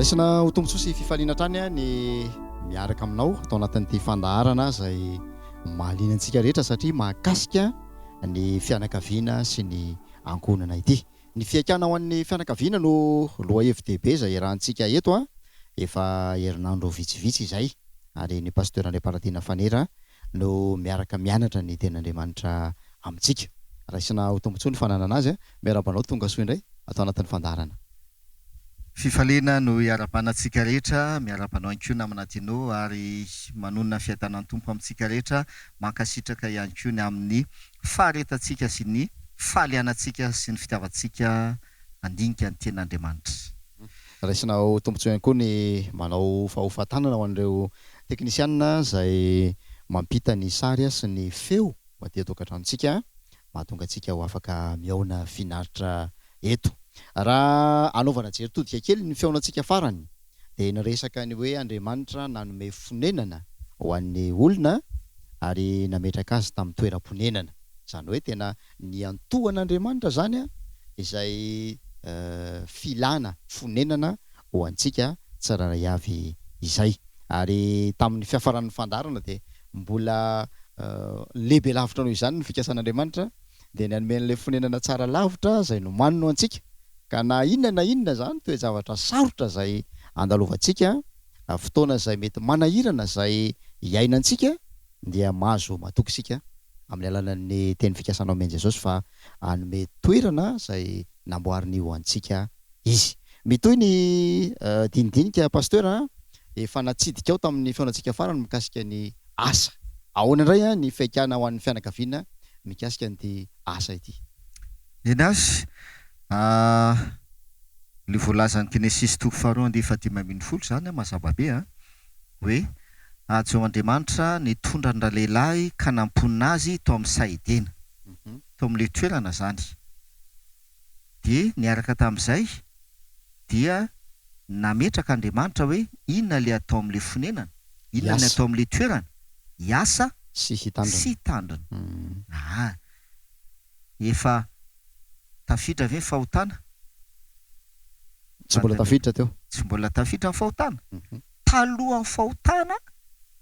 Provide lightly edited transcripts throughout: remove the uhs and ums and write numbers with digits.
raisina ho tombontsoa sy fifaliana trany a ny miaraka aminao atao anatin'ity fandaharana izay mahaliana antsika rehetra satria mahakasika ny fianakaviana sy ny ankohonana ity. Ny fiakana ho an'ny fianakaviana no loha hevin-dehibe izay iarahantsika eto a, efa herinandro vitsivitsy izay ary ny pasteur Andriamparatiana Fanera no miaraka mianatra ny ten'Andriamanitra amintsika. Raisina ho tombontsoa ny fananana azy a, miarabanao tonga soa indray atao anatin'ny fandaharana. Fifaliana no iarabanantsika rehetra, miarabanao ihany koa namana tinao ary manonona fiadanan'ny tompo amintsika rehetra, mankasitraka ihany koa ny amin'ny faharetantsika sy ny fahalianantsika sy ny fitiavantsika andinika ny ten'Andriamanitra. Raisina ho tombontsoa ihany koa ny manao fahofatanana ho an'ireo teknisianina izay mampita ny sary sy ny feo aty an-tokantranontsika, mahatonga antsika ho afaka miaona finaritra eto. Raha anaovana jeritodika kely ny feonantsika farany dia niresaka ny hoe Andriamanitra nanome fonenana ho an'ny olona ary nametraka azy tamin'ny toeram-ponenana. Izany hoe tena ny antohan'Andriamanitra zany a izay filana fonenana ho antsika tsiraray avy izay. Ary tamin'ny fiafaran'ny fandarana dia mbola lehibe lavitra noho izany ny fikasan'Andriamanitra dia nanome an'ilay fonenana tsara lavitra izay nomanino antsika. Ka na inona zany toe-javatra sarotra izay andalovantsika, fotoana izay mety manahirana izay iainantsika dia mahazo matoky isika amin'ny alalan'ny teny fikasanao amin'i Jesosy fa hanome toerana izay namboariny ho antsika izy. Mitoy ny dinidinika pasteur efa natsidika ao tamin'ny feonantsika farany mikasika ny asa. Ahoana indray ny fiaikana ho an'ny fianakaviana mikasika an'ity asa ity. Enas le voalazan'ny Genesis 2:1-15 zany mazava be hoe ajo Andriamanitra nitondra ny lehilahy ka namponina azy tao amin'ny Saidena, tao amin'ilay toerana zany. Dia niaraka tamin'izay dia nametraka Andriamanitra hoe inona le atao amin'ilay fonenana, inona le atao amin'ilay toerana, hiasa sy hitandrina. Efa tafiditra ve ny fahotana? Tsy mbola tafiditra teo. Tsy mbola tafiditra ny fahotana. Talohan'ny fahotana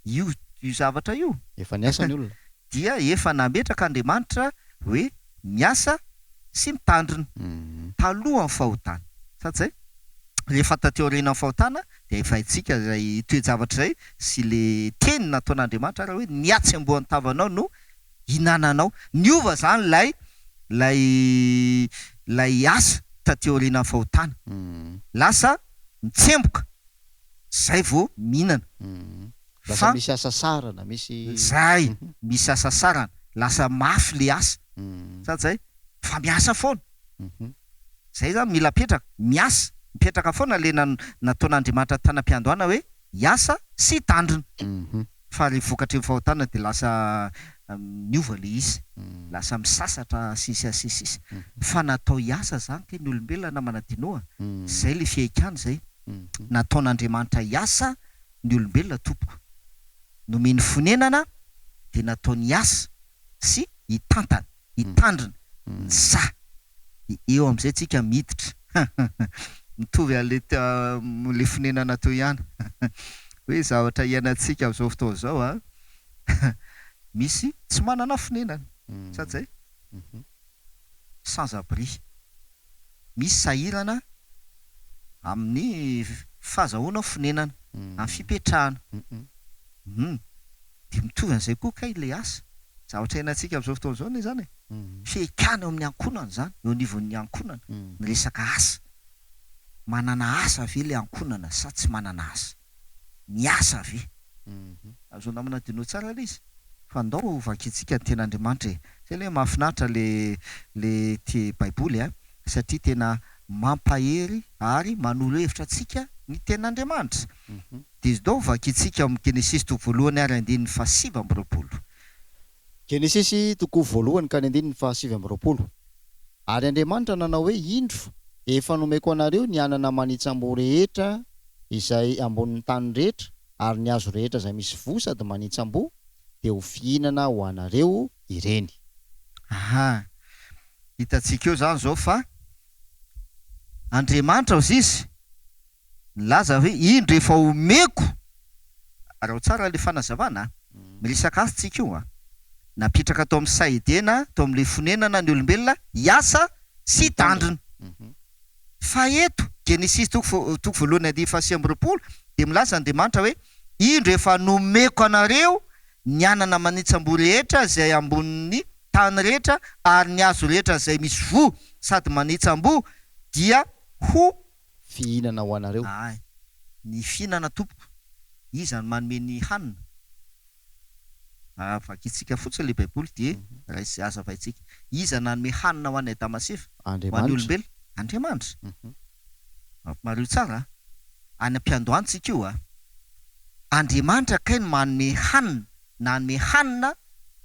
io zavatra io efa niasa ny olona. Dia efa nametraka Andriamanitra hoe miasa sy mitandrina talohan'ny fahotana. Satria rehefa tateo aorianan'ny fahotana dia efa haintsika izay toe-javatra izay sy le teny nataon'Andriamanitra raha hoe niatsembohan'ny tavanao no hinananao. Niova zany lay asa tateo aorianan'ny fahotana. Lasa mitsemboka zay vao mihinana. Lasa misy asa sarana, misy zay misy asa sarana, lasa mafy le asa. Satria fa miasa foana. Zay zany mila petraka, miasa, mipetraka foana le nataon'Andriamanitra tanam-piandohana hoe hiasa sy hitandrina. Fa rehefa vokatry ny fahotana dia lasa niova le izy, lasa misasatra sisy. Fa natao hiasa zany ke ny olombelona namana dinoa. Zay le fiaikany zay. Nataon'Andriamanitra hiasa ny olombelona tompoko. Nomeny fonenana dia natao ny asa sy hitantana, hitandrina, za. Eo amin'izay tsika miditra. Mitovy le fonenana teo ihany. Hoe zavatra iainantsika amin'izao fotoana izao misy tsy manana fonenana. Satria sans abri. Misy sahirana amin'ny fahazahoana fonenana, amin'ny fipetrahana. Dia mitovy an'izay koa kay ilay asa. Zavatra iainantsika amin'izao fotoana izao ny zany. Fiaikana eo amin'ny ankonana zany, eo anivon'ny ankonana. Ny resaka asa. Manana asa ve ilay ankonana sa tsy manana asa? Ny asa ve? Azo namana dino tsara ilay izy. Fa andao vakintsika ny ten'Andriamanitra. Zay ilay mahafinaritra le baiboly satria tena mampahery ary manolo hevitra antsika ny ten'Andriamanitra. Dia izy dao vakintsika amin'ny Genesis 2:1-7. Genesis 2:1-7. Ary Andriamanitra nanao hoe indro efa nomeko anareo ny anana manitsambo rehetra izay ambonin'ny tany rehetra ary ny hazo rehetra izay misy voa sady manitsambo dia ho fihinana ho anareo ireny. Hitantsika eo zany zao fa Andriamanitra ozy izy laza hoe indro efa omeko raha tsara le fanazavana milisaka azy tsika io napitraka atao amin'ny saidena atao amin'le fonenana ny olombelona hiasa sy tandrina fa eto Genesis toko voalohany andiny fahasy amby roapolo de milaza Andriamanitra hoe indro efa nomeko anareo ny anana manitsambo rehetra izay ambonin'ny tany rehetra ary ny hazo rehetra izay misy vo sady manitsambo dia ho fihinana ho anareo. Ny fihinana tompoko izany manome ny hanina vakitsika fotsiny le baiboly de raha izay azavaitsika iza nanome hanina ho an'ny Adama sy Eva ho an'ny olombelona Andriamanitra. Mario tsara any am-piandohantsika io Andriamanitra kay no manome hanina nanome hanina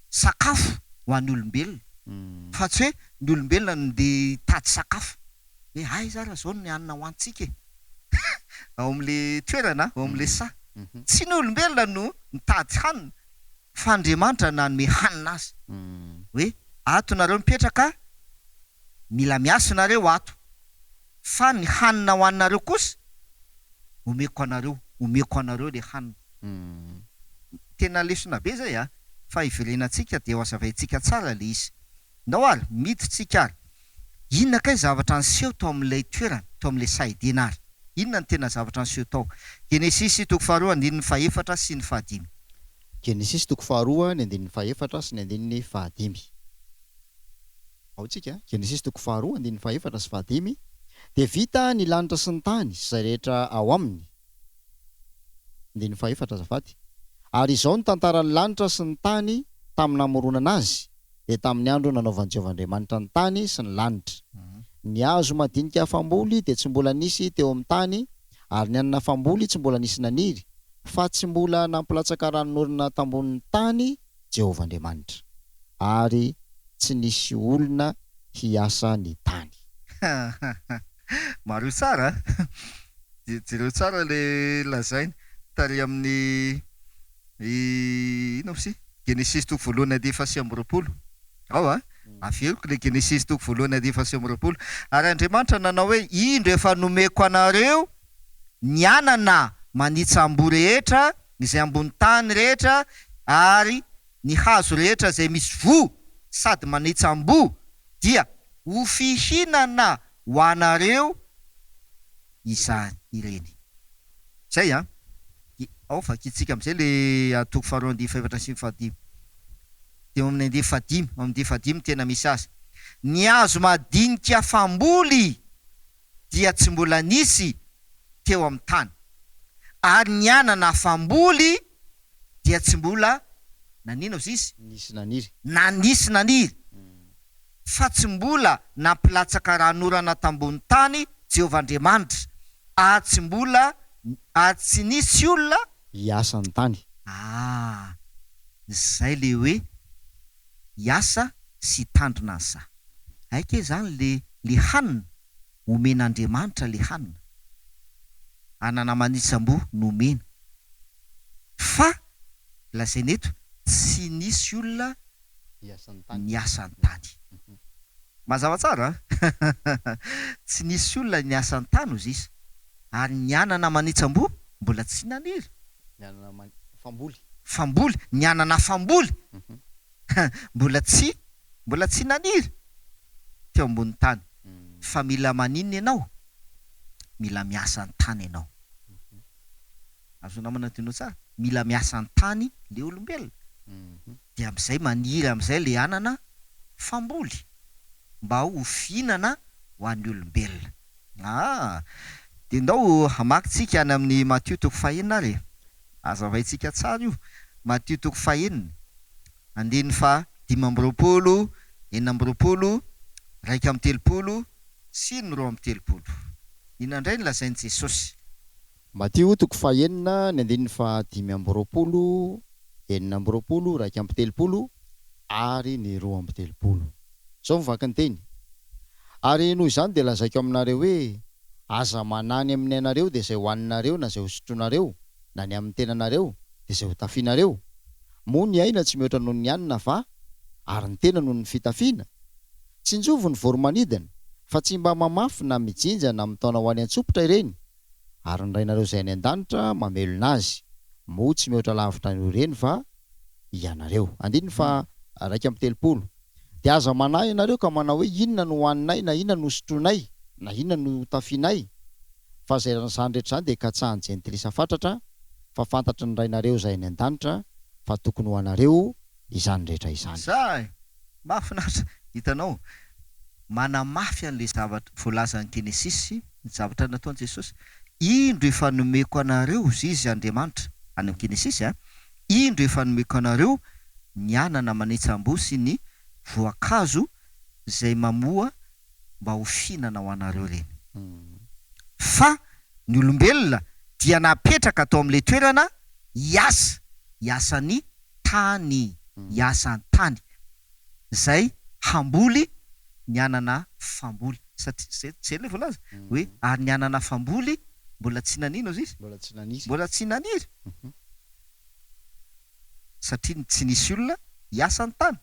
sakafo ho an'ny olombelona fa tsy hoe ny olombelona nde tady sakafo hoe ay zara zao ny hanina ho antsika ao amin'le toerana ao amin'le sa tsy ny olombelona no mitady hanina fa Andriamanitra nanome hanina azy hoe ato nareo mipetraka mila miasa nareo ato fa ny hanina ho anareo kosa omeko anareo le hanina. Tena lesona be zay fa iverenantsika de ho azavaintsika tsara le izy. Ndao ary miditsika ary inona kay zavatra niseho tao amin'ilay toerana tao amin'ilay saidina ary inona ny tena zavatra niseho tao. Genesis toko faharoa andininy fahaefatra sy ny fahadimy. Genesis toko faharoa ny andininy fahaefatra sy ny andininy fahadimy. Ao tsika Genesis toko faharoa andininy fahaefatra sy fahadimy. De vita ny lanitra sy ny tany izay rehetra ao aminy. Andininy fahaefatra azafady. Ary izao ny tantaran'ny lanitra sy ny tany tamin'ny namoronana azy de tamin'ny andro nanaovan'i Jehovahandriamanitra ny tany sy ny lanitra. Ny hazo madinika famboly de tsy mbola nisy teo amin'ny tany ary ny anana famboly tsy mbola nisy naniry fa tsy mbola nampilatsaka ranon'orina tambonin'ny tany Jehovahandriamanitra ary tsy nisy olona hiasa ny tany. Maro tsara jereo tsara le lazainy tary amin'ny ino sy Genesis toko voalohany andiny fahasy amby roapolo ao averiko le Genesis toko voalohany andiny fahasy amby roapolo. Ary Andriamanitra nanao hoe indro efa nomeko anareo ny anana manitsambo rehetra izay ambony tany rehetra ary ny hazo rehetra izay misy vo sady manitsambo dia ho fihinana ho anareo izany ireny. Zay ao vakitsika am'izay le toko faharoa andiny fahaefatra sy ny fahadimy. De amin'ny andiny fahadimy amin'ny fahadimy tena misy azy. Ny hazo madinika famboly dia tsy mbola nisy teo amin'ny tany ary ny anana famboly dia tsy mbola nanino izy nanisy naniry fa tsy mbola nampilatsaka ran'orana tambony tany Jehovahandriamanitra tsy nisy olona hiasa ny tany. Zay le hoe hiasa sy tandrina za aike zany le hanina omen'Andriamanitra le hanina anana manitsambo nomena fa lazainy eto tsy nisy olona niasa ny tany. Mazava tsara tsy nisy olona niasa ny tany ozy izy ary ny anana manitsambo mbola tsy naniry famboly ny anana famboly mbola tsy naniry teo ambony tany fa mila maninona ianao mila miasa ny tany ianao. Azo namana tino tsara mila miasa ny tany le olombelona de am'izay maniry am'izay le anana famboly mba ho fihinana ho an'ny olombelona. De ndao hamakitsika any amin'ny Matthieu toko fahaenina ary azavaitsika tsara io. Matthieu toko fahaenina andiny fa dimy amby roapolo enina amby roapolo raika amby telopolo sy ny roa amby telopolo. Inandray ny lazain'i Jesosy. Matthieu toko fahaenina ny andininy fa dimy amby roapolo enina amby roapolo raika amby telopolo ary ny roa amby telopolo. Zao mivaky ny teny. Ary noho izany de lazaiko aminareo hoe aza manany amin'ny anareo de zay hoaninareo na zay hosotronareo na ny amin'ny tenanareo de zay ho tafianareo. Moa ny aina tsy mihoatra noho ny anina fa ary ny tena noho ny fitafiana. Tsy njovo ny voromanidina fa tsy mba mamafy na mijinja na mitaona ho any an-tsopotra ireny ary ny rainareo zay any an-danitra mamelona azy mo tsy mihoatra lavitra ny reny fa ianareo andiny fa 1:30 de aza manahy ianareo ka manao hoe inona no hoaninay na inona no sotroinay na inona no tafinay fa zay zany rehetra zany de katsahan jentilisa fatratra fa fantatry ny rainareo zay any an-danitra fa tokony ho anareo izany rehetra izany. Zay mahafinaritra, hitanao manamafy an'le zavatra voalazan'ny Genesisy, ny zavatra nataon'i Jesosy. Indro efa nomeko anareo izy Andriamanitra any amin'ny Genesisy indro efa nomeko anareo ny anana manitsam-bosy ny voankazo zay mamoa mba ho fihinana ho anareo reny. Fa ny olombelona dia napetraka atao amin'le toerana iasany tany, iasan'ny tany zay hamboly ny anana famboly. Satria zay le voalaza hoe ary ny anana famboly mbola tsy nanino izy mbola tsy naniry satria tsy nisy olona iasa ny tany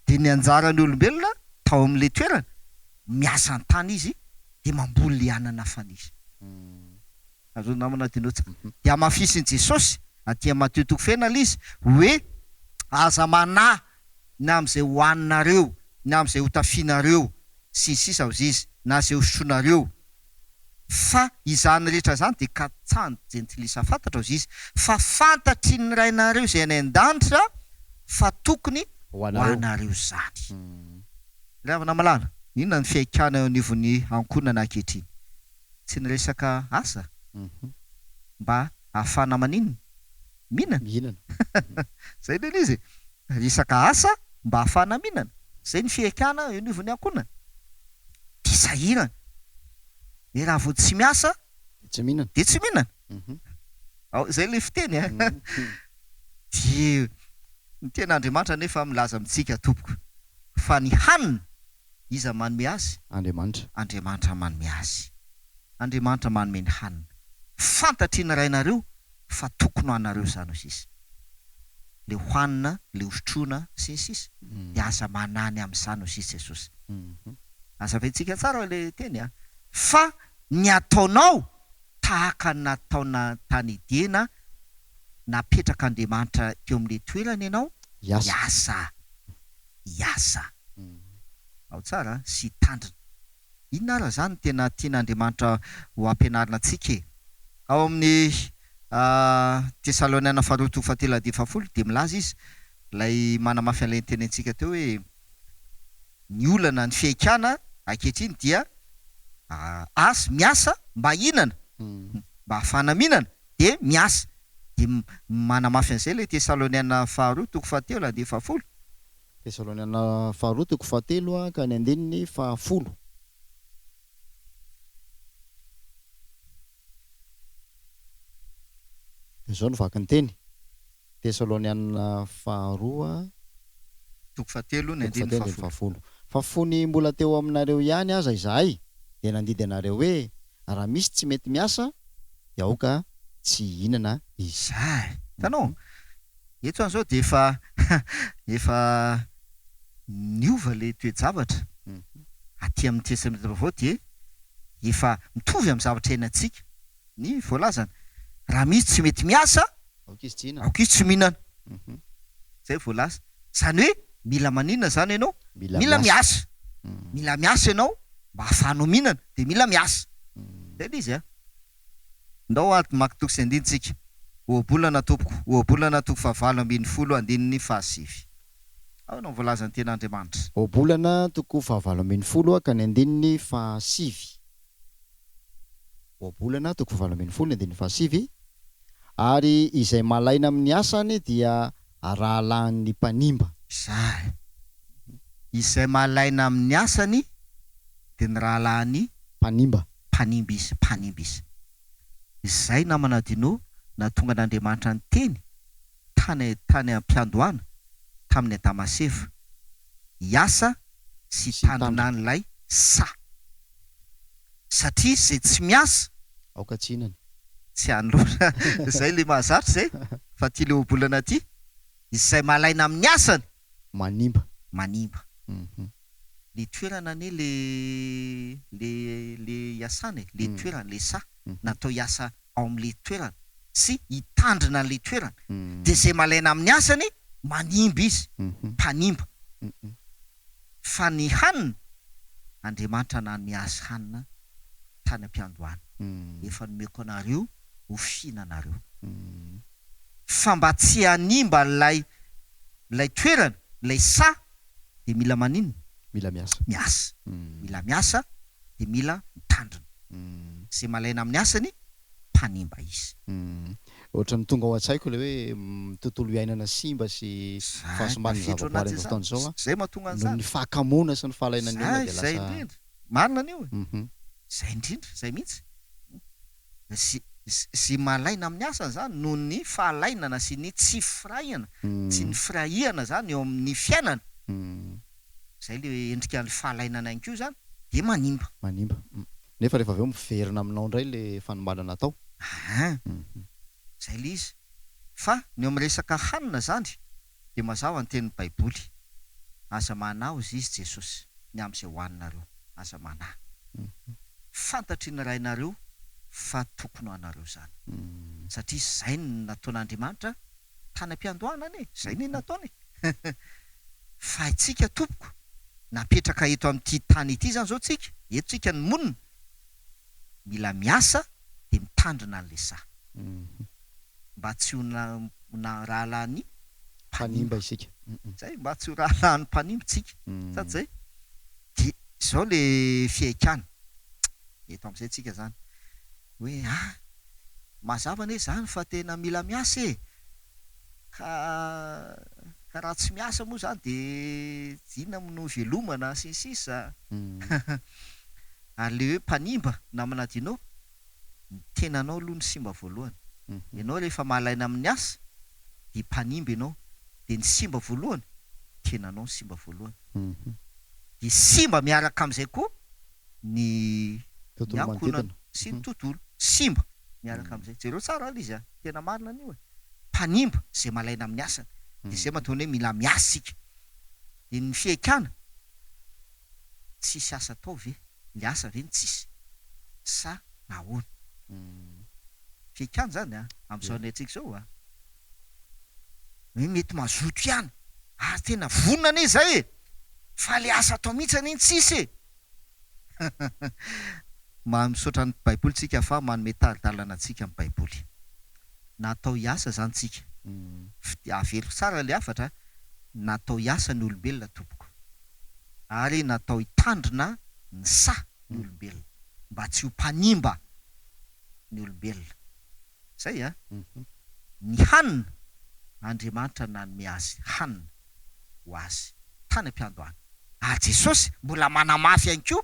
de ny anjaran'ny olombelona tao amin'le toerana miasa ny tany izy de mamboly anana faniry. Azo namana dinotsika de amafisin'i Jesosy aty Matteo 7 izy hoe aza manahy na am'izay hoaninareo na am'izay hotafinareo sy sisa izy na zay hosotronareo fa izany rehetra zany de katsahan jentilisa fantatra izy fa fantatry ny rainareo zay any an-danitra fa tokony ho anareo zany. Ravana malala inona ny fiaikana eo anivon'ny ankonana ankehitriny? Tsy ny resaka asa mba ahafana maninona mihinana zay le izy resaka asa mba ahafana mihinana, zay ny fiaikana eo anivon'ny ankonana. Dia sahirana e raha vao tsy miasa de tsy mihinana. Zay le fiteny de ny ten'Andriamanitra nefa milaza amintsika tompoko fa ny hanina iza manome azy? Andriamanitra manome azy. Andriamanitra manome ny hanina. Fantatry ny rainareo fa tokony ho anareo zany izy le hoanina, le hosotroana sy ny sisa de aza manany amin'izany izy Jesosy. Aza vaintsika tsara le teny fa ny ataonao tahaka ny nataona tany idena napetraka Andriamanitra teo amin'le toerana ianao iasa ao tsara sy tandrina. Inona ara zany tena tian'Andriamanitra ho ampianarina antsika ao amin'ny Tesaloniana 2:7-10 de milaza izy lay manamafy an'ilay tenentsika teo hoe ny olana ny fiaikana ankehitriny dia miasa mba hinana mba ahafana mihinana de miasa de manamafy an'izay le Tesaloniana 2:7-10. Tesaloniana 2:7 ka ny 10. Izao no vaky ny teny. Tesaloniana 2:7 fa fony mbola teo aminareo ihany aza izahay de nandidy anareo hoe raha misy tsy mety miasa de aoka tsy hinana izay. Tanao eto an'izao de efa niova le toe-javatra aty amin'ny Testamenta vaovao de efa mitovy amin'ny zavatra iainantsika ny voalazana raha misy tsy mety miasa aoka izy tsy mihinana. Zay voalaza zany hoe mila maninona zany ianao? Mila miasa. Mila miasa ianao mba ahafahanao mihinana de mila miasa. Zay le izy ndao aty Maky 9:9 ohabolana tompoko ohabolana toko 7:7 ao no voalazany ten'Andriamanitra. Ohabolana toko 7:7 ka ny 7. Ohabolana toko 7:7 ary izay malaina amin'ny asany dia rahalahin'ny mpanimba. Zay izay malaina amin'ny asany de ny rahalahin'ny mpanimba izy. Izay namana dino na tonga n'Andriamanitra ny teny tany am-piandohana tamin'ny Adamaseva iasa sy tandrina an'ilay satria zay tsy miasa aoka tsy hinana tsy anloatra zay le mahazatra zay fa ty le ohabolana ty izay malaina amin'ny asany manimba le toerana ane le iasana le toerana le natao hiasa ao amin'le toerana sy hitandrina an'le toerana. De zay malaina amin'ny asany manimba izy, mpanimba. Fa ny hanina, Andriamanitra na ny asa hanina tany am-piandohana. Efa nomeko anareo ho fihinanareo. Fa mba tsy hanimba lay toerana, lay sa, de mila maninona? Mila miasa. Miasa. Mila miasa de mila mitandrina. Zay malaina amin'ny asany mpanimba izy. Ohatran'ny tonga ao an-tsaiko le hoe tontolo iainana simba sy fahasombany zavaboary amin'ny fotoana zao zay mahatonga an'izany. Ny fahakamoana sy ny fahalainany olona de Zay lasa indrindra. Marina an'io. Zay indrindra, zay mihitsy. Sy malaina amin'ny asany zany noho ny fahalainana sy ny tsy firahina, tsy ny firahiana zany eo amin'ny fiainana. Zay le endrika ny fahalainana ihany koa zany de manimba. Manimba. Nefa rehefa avy eo miverina aminao indray le fanomalana atao. Zay le izy. Fa ny amin'ny resaka hanina zany de mazava ny tenin'ny Baiboly. Aza manao izy Jesosy ny amin'izay hoaninareo. Aza manahy. Fantatry ny rainareo fa tokony ho anareo zany. Satria zay ny nataon'Andriamanitra tany am-piandohanany. Zay ny nataony. Fa itsika tompoko napetraka eto amin'ity tany ity zany zao tsika. Eto tsika ny monina. Mila miasa de mitandrina an'le sa. Mba tsy ho rahalany mpanimba isika. Zay mba tsy ho rahalany mpanimba tsika. Sady zay. De zao le fiaikana. Eto amin'izay tsika zany. Hoe mazava ane zany fa tena mila miasa e. Ka raha tsy miasa moa zany de inona no velomana sy ny sisa. Ary le hoe mpanimba na manadinao ny tenanao aloha ny simba voalohany. Ianao rehefa mahalaina amin'ny asa de mpanimba ianao, de ny simba voalohany tenanao ny simba voalohany. De simba miaraka amin'izay koa ny ankonana sy ny tontolo. Simba miaraka amin'izay. Jereo tsara ala izy tena marina an'io e. Mpanimba zay malaina amin'ny asany. De zay mahatonga hoe mila miasa sika. De ny fiaikana tsisy asa atao ve? Le asa ve ny tsisy? Sa nahoana? Fiaikana zany amin'izao antsika zao hoe mety mazoto ihany. Tena vonona ane zay e. Fa le asa atao mihitsy ane ny tsisy e. Misaotra ny Baiboly tsika fa manome taridalana antsika amin'ny Baiboly. Natao hiasa zany tsika. Averiko tsara le hafatra. Natao hiasa ny olombelona tompoko. Ary natao hitandrina ny sa ny olombelona. Mba tsy ho mpanimba ny olombelona. Zay ny hanina Andriamanitra nanome azy hanina ho azy tany am-piandohana. Ary Jesosy mbola manamafy ihany koa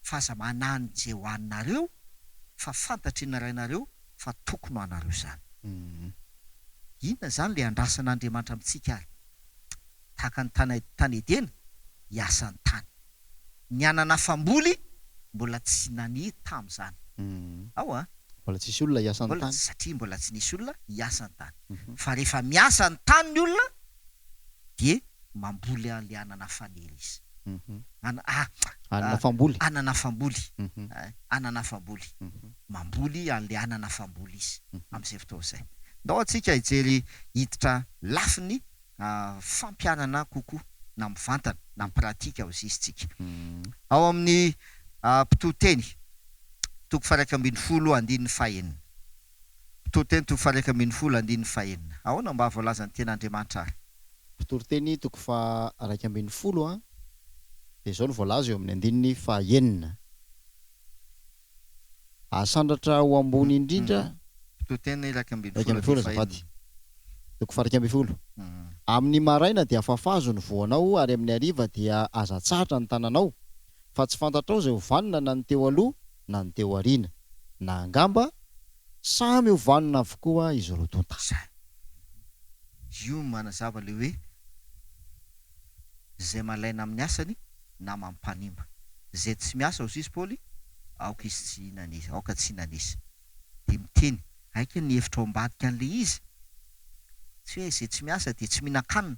fa aza manany zay hoaninareo fa fantatry ny rainareo fa tokony ho anareo zany. Inona zany le andrasan'Andriamanitra amintsika ary? Tahaka ny tany Edena hiasa ny tany. Ny anana famboly mbola tsy nani tamin'izany. Ao mbola tsisy olona hiasa ny tany. Satria mbola tsy nisy olona hiasa ny tany. Fa rehefa miasa ny tany ny olona de mamboly an'le anana fanely izy. Anana famboly. Anana famboly. Anana famboly. Mamboly an'le anana famboly izy amin'izay fotoana izay. Ndao antsika hijery hiditra lafiny fampianana kokoa na mivantana na pratika ao izy tsika. Ao amin'ny mpitoteny toko 1:15 mpitoteny toko 1:15. Ahoana mba voalazany ten'Andriamanitra ary? Mpitoteny toko 1:15 de zao no voalaza eo amin'ny 9. Asandratra ho ambony indrindra. Mpitoteny 1:15. Toko 1:15. Amin'ny maraina dia afafazo ny voanao ary amin'ny hariva dia azatsahatra ny tananao. Fa tsy fantatrao zay hovanona na ny teo aloha na ny teo aoriana. Na angamba samy hovanona avokoa izy roa tonta. Io manazava le hoe zay malaina amin'ny asany na mampanimba. Zay tsy miasa ao izy Paoly aoka izy tsy nanisy, aoka tsy nanisy. De miteny aika ny hevitra ao ambadika an'le izy. Tsy hoe zay tsy miasa de tsy mihinan-kanina,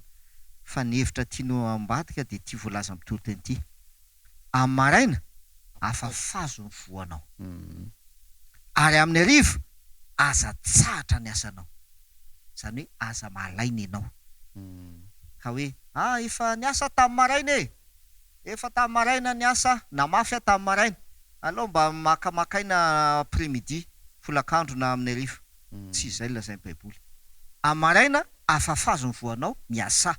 fa ny hevitra tianao ambadika de tia voalaza amin'ny mpitoteny ity. Amin'ny maraina afafazo ny voanao. Ary amin'ny hariva aza tsahatra ny asanao, zany hoe aza malaina ianao. Ka hoe efa niasa tamin'ny maraina efa tamin'ny maraina niasa na mafy aho tamin'ny maraina, aleo mba makamakaina après-midi, folakandro na amin'ny hariva. Tsy izay lazain'ny baiboly. Amin'ny maraina afafazo ny voanao miasa,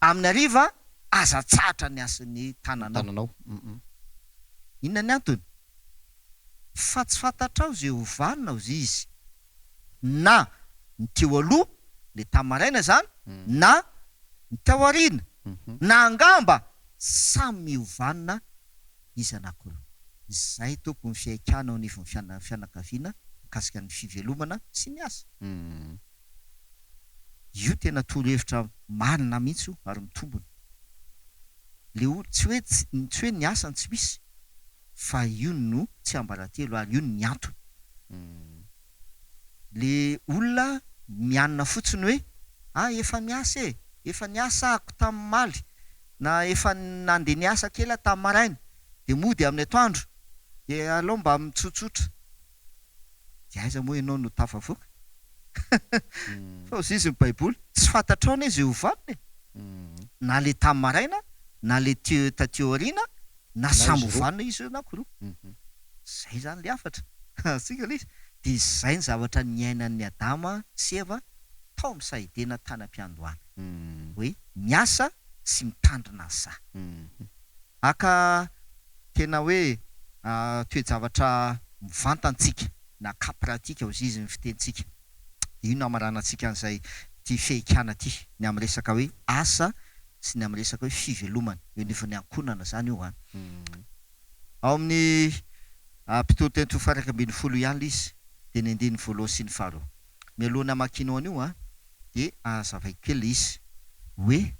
amin'ny hariva aza tsahatra ny asan'ny tananao. Inona ny antony? Fa tsy fantatrao zay hovanona ozy izy, na ny teo aloha le tamin'ny maraina zany, na ny teo aoriana, na angamba samy miovanona izy anankiroa. Izay tompo ny fiaikana ao anivon'ny fianakaviana mikasika ny fivelomana sy ny asa. Io tena torohevitra marina mihitsy ary mitombona. Le olo tsy hoe ny asa tsy misy, fa io no tsy ambaratelo ary io ny antony. Le olona mianina fotsiny hoe efa miasa efa niasa ako tamin'ny maly, na efa nandeha niasa kely tamin'ny maraina, de mody amin'ny atoandro, de aleo mba mitsotsotra. De aiza moa ianao no tafavoaka? Fa ozy izy ny baiboly tsy fantatrao anie zay hovanona na le tamin'ny maraina, na le taty aoriana, na samy hovanona izy anankiroa. Zay zany le afatra. Sika le izy. De izay ny zavatra niainan'ny Adama sy Eva tao amin'ny sahidena tany am-piandohana, hoe miasa sy mitandrina asa. Aka tena hoe toe-javatra mivantantsika na cas pratika ozy izy ny fitentsika. Io no amaranantsika an'izay ty fiaikana ty, ny amin'ny resaka hoe asa sy ny amin'ny resaka hoe fivelomana, eo anivon'ny ankonana zany io. Ao amin'ny mpitolo teny tofaraka ambin'ny folo ihany izy, de ny andiny voalohany sy ny faharoa. Mialohana makinao an'io de zavaiko kely izy hoe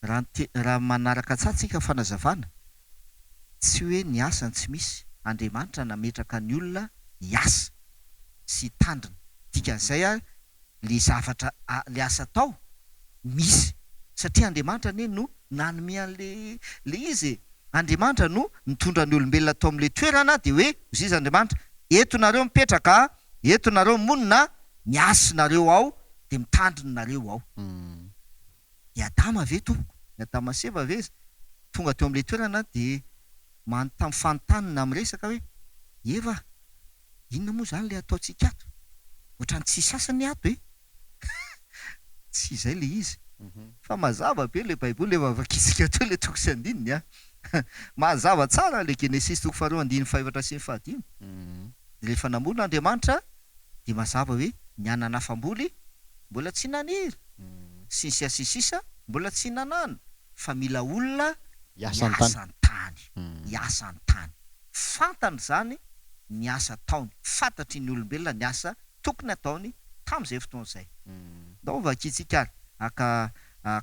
raha manaraka tsatsika fanazavana, tsy hoe ny asa tsy misy, Andriamanitra nametraka ny olona hiasa sy tandrina. Dikan'izay le zavatra le asa tao misy, satria Andriamanitra anie no nanome an'le izy. Andriamanitra no mitondra ny olombelona tao amin'le toerana, de hoe ozy izy Andriamanitra, eto nareo mipetraka, eto nareo monina, miasa nareo ao de mitandrina nareo ao. De Adama ve tompoko, ny Adama sy Eva ve tonga teo amin'le toerana de manontany fanontaniana amin'ny resaka hoe Eva, inona moa zany le ataontsika ato? Ohatrany tsy sasany ato tsy izay le izy. Fa mazava be le baiboly efa vakitsika teo le toko sy andininy. Mazava tsara le Genesis toko faharoa andiny fahavatra sy ny fahadimy. De rehefa namorona Andriamanitra de mazava hoe ny anana afam-boly mbola tsy naniry, sy ny sisa mbola tsy nanana, fa mila olona hiasa ny tany. Fantany zany ny asa taony, fantatry ny olombelona ny asa tokony ataony tamin'izay fotoana izay. Ndao vakitsika ary aka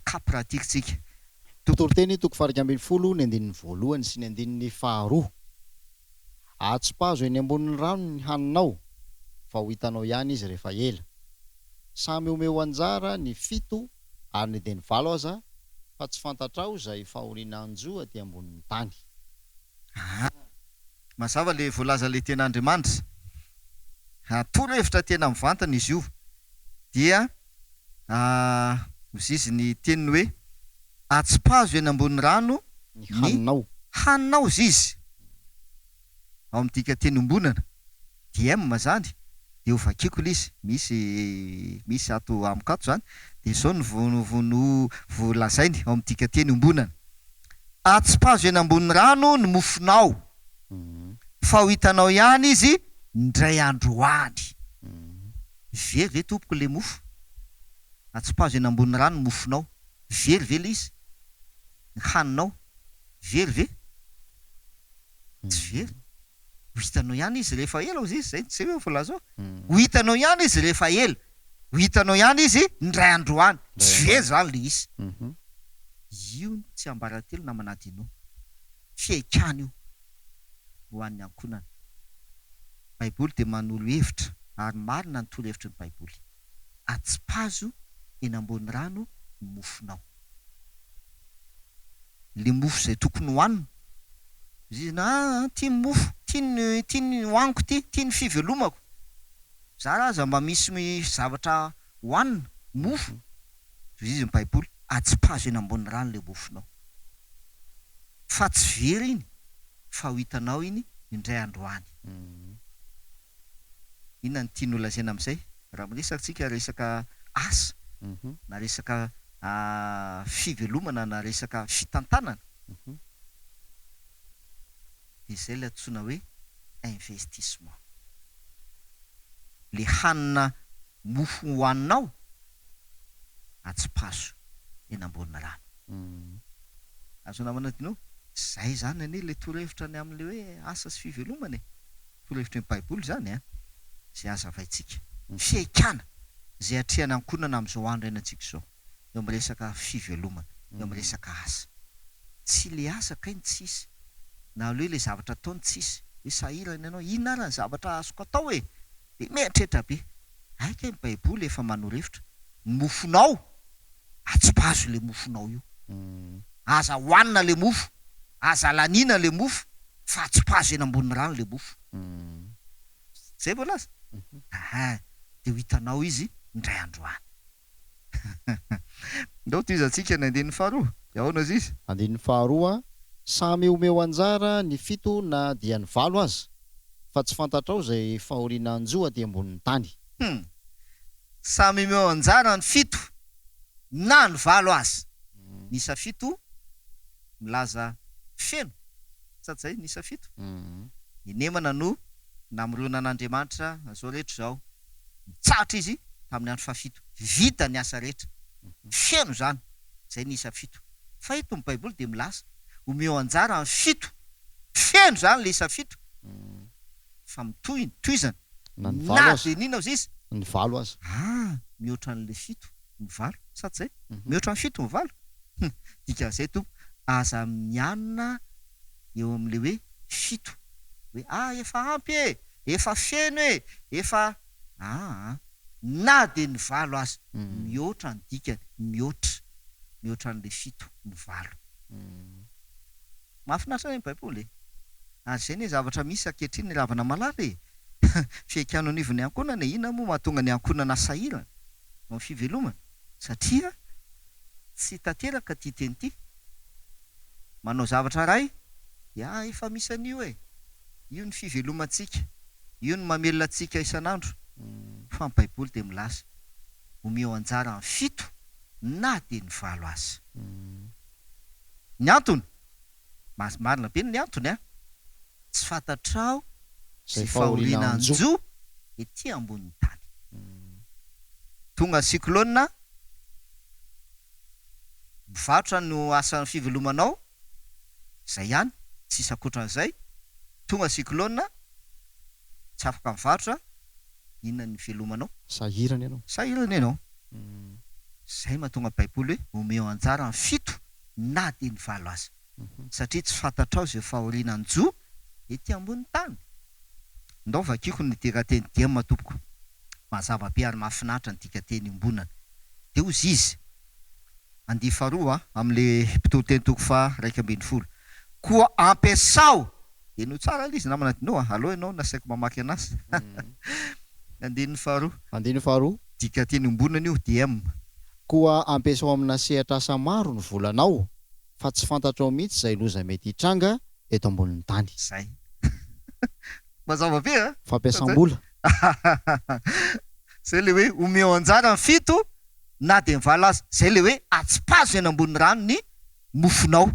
cas pratikitsika. Totoroteny toko faraka ambin'ny folo ny andinin'ny voalohany sy ny andinin'ny faharoa. Atsy-pazo eny ambonin'ny rano ny haninao, fa ho hitanao ihany izy rehefa ela. Samy omeo anjara ny fito ary ny deny valo aza, fa tsy fantatrao zay fahoriana anjo aty ambonin'ny tany. Mazava le voalaza le ten'Andriamanitra. Torohevitra tena mivantana izy io. Dia ozy izy ny teniny hoe atsy-pazo eny ambony rano ny haninao izy izy. Ao amin'dika teny ombonana dia mazany de ho vakiko le izy, misy ato amikato zany, de izao no voalazainy ao amin'dika teny ombonana. Atsy-pazo eny ambony rano ny mofonao, fa ho hitanao ihany izy ndray androany. Very ve tompoko le mofo? Atsy-pazo eny ambony rano ny mofonao, very ve le izy? Ny haninao very ve? Tsy very. Ho hitanao ihany izy rehefa ela ozy izy, zay tsy hoe voalaza ao. Ho hitanao ihany izy rehefa ela, ho hitanao ihany izy ndray androany. Tsy very zany le izy. Io tsy ambaratelo na manadinao, fiaikana io ho an'ny ankonana. Baiboly de manolo hevitra ary marina ny torohevitry ny baiboly. Atsy-pazo eny ambony rano ny mofonao. Le mofo zay tokony hohanina, izy ty tiany hoaniko tiany fivelomako. Za raha aza mba misy zavatra hoanina, mofo. Izy ny Baiboly, atsipazo eny ambony rano le mofonao. Fa tsy very iny, fa ho hitanao iny indray androany. Inona ny tiany olazaina amin'izay? Raha miresakantsika resaka asa, na resaka fivelomana, na resaka fitantanana. Izay ilay antsoina hoe investissement. Le hanina mofo hohaninao, atsipazo eny ambonina rano. Azo namana dinao, zay zany anie le torohevitra ny amin'le hoe asa sy fivelomana. Torohevitra ny Baiboly zany zay azavaitsika. Fiaikana zay atrehana ankonana amin'izao andro iainantsika izao. Eo amin'ny resaka fivelomana, eo amin'ny resaka asa. Tsy le asa kay ny tsisy, na le zavatra ataony tsisy. Hoe sahirana ianao, inona ary ny zavatra azoko atao e? De mieritreritra be. Aika ny Baiboly efa manoro-hevitra. Ny mofonao, atsipazo le mofonao io. Aza hoanina le mofo, aza lanina le mofo, fa atsipazo eny ambony rano le mofo. Zay vao laza? De ho hitanao izy indray androany. Ndao toizantsika ny andinin'ny faharoa. Ahoana izy? Andinin'ny faharoa, samy omeo anjara ny fito na dia ny valo aza, fa tsy fantatrao zay fahoriana anjo aty ambonin'ny tany. Samy omeo anjara ny fito na ny valo aza. Nisa fito milaza feno. Sady zay nisa fito. Inemana no namorona an'Andriamanitra zao rehetra zao. Mitsahatra izy tamin'ny andro fahafito. Vita ny asa rehetra. Feno zany. Zay nisa fito. Fa eto ny Baiboly dia milaza omeo anjara ny fito. Feno zany le isa fito. Fa toizana. Na ny valo aza. De ninona izy? Ny valo aza. Mihoatra n'le fito ny valo. Sady zay? Mihoatra ny fito ny valo. Dikan'izay tompo, aza mianina eo amin'le hoe fito. Hoe efa ampy e, efa feno e, efa na de ny valo aza. Mihoatra ny dikany, mihoatra n'le fito ny valo. Mahafinaritra ny Baiboly e. Ary zay ny zavatra misy ankehitriny ny ravana malala e. Fiaikano anivon'ny ankonana, inona moa mahatonga ny ankonana sahirana amin'ny fivelomana? Satria tsy tanteraka ty teny ty. Manao zavatra ray, dia efa misy an'io e. Io ny fivelomantsika, io ny mamelona antsika isan'andro. Fa ny Baiboly dia milaza omeo anjara ny fito na de ny valo aza. Ny antony, marina be ny antony tsy fantatrao sy fahoriana anjo ety ambonin'ny tany. Tonga siklôna, mivarotra no asan'ny fivelomanao, zay ihany, tsisy ankoatran'izay. Tonga siklôna, tsy afaka mivarotra, inona ny fivelomanao? Sahirana ianao. Sahirana ianao. Zay mahatonga Baiboly hoe omeo anjara ny fito na de ny valo aza. Satria tsy fantatrao zay fahoriana anjo ety ambony tany. Ndao vakiko ny dikateny diama tompoko. Mazava be ary mahafinaritra ny dikateny imbonana. De ozy izy. Andihy faharoa amin'le mpitoteny toko fa 1:12. Koa ampiasao. De no tsara izy namana dinao aloha ianao nasaiko mamaky anazy. Andihin'ny faharoa. Andihin'ny faharoa. Dikateny imbonana io DM. Koa ampiasao amina sehatra asa maro ny volanao, fa tsy fantatrao mihitsy zay loza mety hitranga eto ambonin'ny tany. Zay. Mazava be a? Fampiasam-bola. Zay le hoe omeo anjara ny fito na de ny valo aza. Zay le hoe atsipazo eny ambony rano ny mofonao.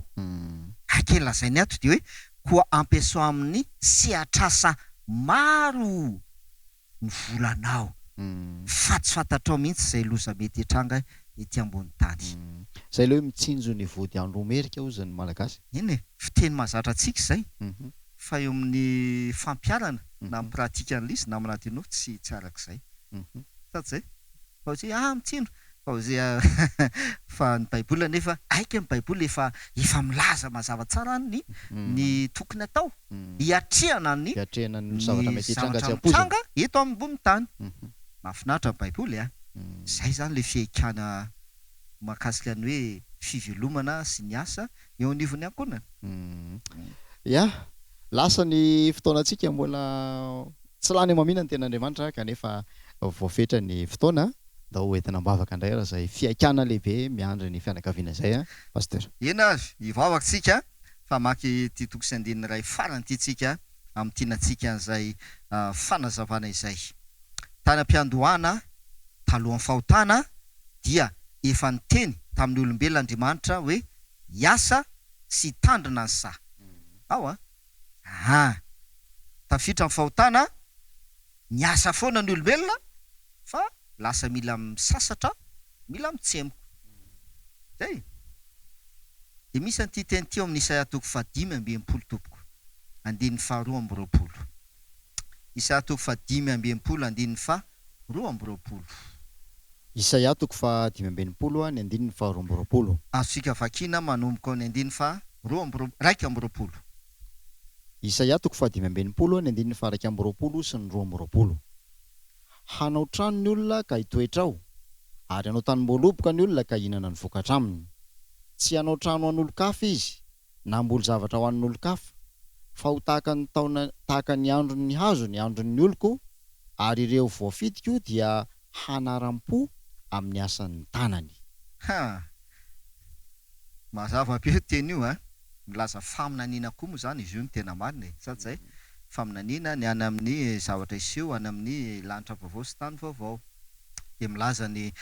Akely lazainy ato de hoe koa ampiasao amin'ny sehatr'asa maro ny volanao. Fa tsy fantatrao mihitsy zay loza mety hitranga ety ambony tany. Zay le hoe mitsinjo ny vody andro Amerika hozy ny malagasy. Iny e, fiteny mahazatra antsika zay. Fa eo amin'ny fampiarana na amin'ny pratika an'lisy na manatino tsy arak'izay. Sady zay? Fa hoe mitsinjo. Fa hoe fa ny Baiboly nefa aika ny Baiboly efa milaza mazava tsara ny tokony atao. Hiatrehana ny zavatra mety hitranga tsy ampoizina eto ambony tany. Mahafinaritra ny Baiboly a. Zay zany le fiaikana mahakasika ny hoe fivelomana sy ny asa eo anivon'ny ankonana. Ya, lasa ny fotoanantsika mbola tsy lany mamina ny ten'Andriamanitra kanefa voafetra ny fotoana da hoentina mbavaka indray raha izay fiaikana lehibe miandry ny fianakaviana izay a pasteur. Ena avy hivavaka tsika fa maky ty toko sy andininy iray farany ty tsika amin'ny tianantsika an'izay fanazavana izay. Tanam-piandohana talohan'ny fahotana dia efa niteny tamin'ny olombelona Andriamanitra hoe hiasa sy tandrina ny sa. Ao tafitra amin'ny fahotana niasa foana ny olombelona fa lasa mila misasatra, mila mitsemoko. Zay. Dia misy an'ity teny ty amin'ny Isaia toko 5:20 tompoko. Andininy 2:20. Isaia toko 5:20 andininy 2:20. Isaia toko 5:20 ny andininy 2:20. Azontsika vakina manomboka ny andininy 2:20. Isaia toko 5:20 ny andininy 2:20 sy ny 2:20. Hanao trano ny olona ka hitoetra ao, ary hanao tanim-boaloboka ny olona ka hihinana ny vokatra aminy. Tsy hanao trano ho an'olon-kafa izy, na mboly zavatra ho an'olon-kafa, fa ho tahaka ny andron'ny hazo ny andron'ny oloko, ary ireo voafitika io dia hanaram-po amin'ny asan'ny tanany. Mazava be teny io milaza faminaniana koa moa zany izy io ny tena marina sady zay faminaniana ny any amin'ny zavatra iseho any amin'ny lanitra vaovao sy tany vaovao. Dia milaza ny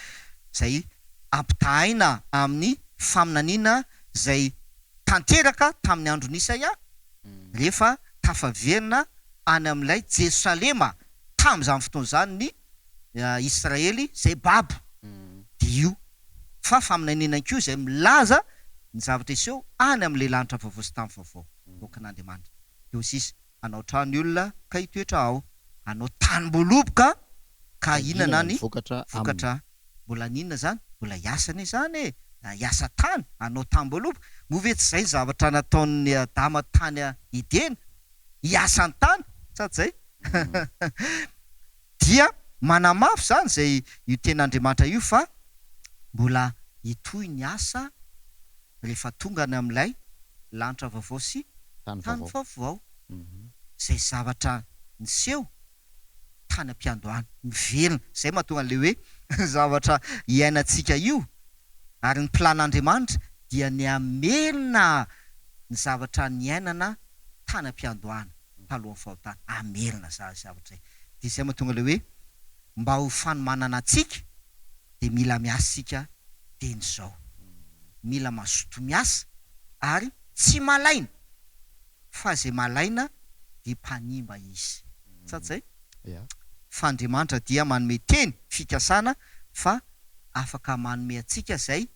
zay ampitahaina amin'ny faminaniana zay tanteraka tamin'ny andron'ny Isaia rehefa tafaverina any amin'ilay Jerosalema tamin'izany fotoana zany ny Israely zay babo. Dia io fa faminaniana koa zay milaza ny zavatra iseho any amin'ilay lanitra vaovao sy tany vaovao vokan'Andriamanitra. Dia osisy hanao trano ny olona ka hitoetra ao, hanao tanim-boaloboka ka hihinana ny vokatra. Mbola ninona zany? Mbola hiasana izany hiasa tany, hanao tanim-boaloboka. Move tsy zay zavatra nataon'ny Adama tany Edena, hiasa ny tany sady zay. Dia manamafy zany zay io ten'Andriamanitra io fa mbola hitohy ny asa rehefa tonga ny amin'ilay lanitra vaovao sy tany vaovao. Zay zavatra niseho tany am-piandohana miverina, zay mahatonga an'ilay hoe zavatra iainantsika io. Ary ny plan'Andriamanitra dia ny amelina ny zavatra niainana tany am-piandohana talohan'ny fahotana, amelina zavatra zay. Dia zay mahatonga an'ilay hoe mba ho fanomanana antsika dia mila miasa sika teny zao, mila mazoto miasa ary tsy malaina, fa zay malaina dia mpanimba izy sady zay. Fa Andriamanitra dia manome teny fikasana fa afaka manome antsika zay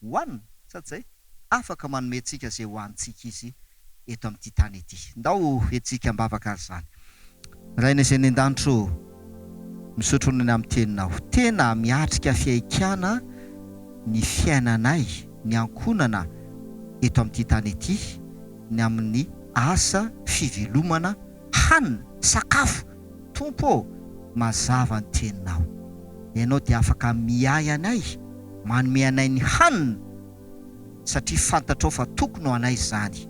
hoanina sady zay, afaka manome antsika zay hoanitsika izy eto amin'ity tany ity. Ndao etsika mbavaka azy zany. Raina izay ny an-danitro misotro ny amin'ny teninao, tena miatrika fiaikana ny fiainanay, ny ankonana eto amin'ity tany ity, ny amin'ny asa fivelomana hanina, sakafo. Tompo mazava ny teninao, ianao dia afaka miay anay, manome anay ny hanina satria fantatrao fa tokony ho anay izany.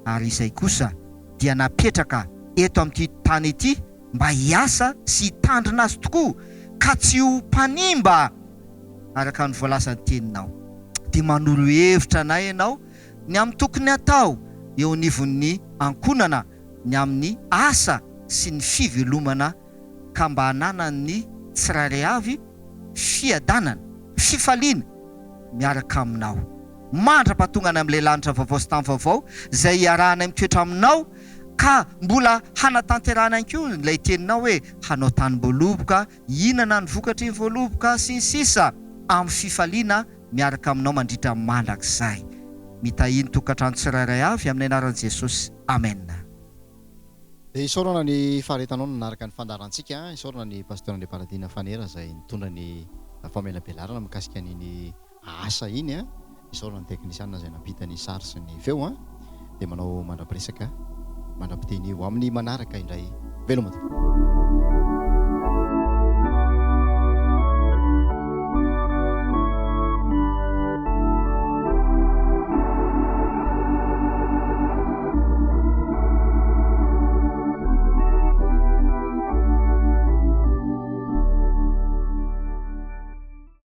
Ary izay kosa dia napetraka eto amin'ity tany ity mba hiasa sy hitandrina azy tokoa ka tsy ho mpanimba araka ny voalazan'ny teninao. Dia manolo hevitra anay ianao ny amin'ny tokony atao eo anivon'ny ankonana, ny amin'ny asa sy ny fivelomana, ka mba hanana ny tsirairay avy fiadanana, fifaliana miaraka aminao. Mandra-pahatongana amin'ilay lanitra vaovao sy tany vaovao zay hiarahanay mitoetra aminao, ka mbola hanatanterana koa ilay teninao hoe hanao tanim-boaloboka, hihinana ny vokatra ny voaloboka sy ny sisa amin'ny fifaliana miaraka aminao mandritra mandrakizay. Mitahiny tokantrano tsirairay avy amin'ny anaran'i Jesosy, amen. Dia isaorana ny faharetanao nanaraka ny fandarantsika, isaorana ny pasteur André Paradina Fanera izay nitondra ny famelabelarana mikasika an'iny asa iny isaorana ny teknisiana izay nampita ny sary sy ny feo dia manao mandra-piresaka, mandra-piteny eo amin'ny manaraka indray veloma.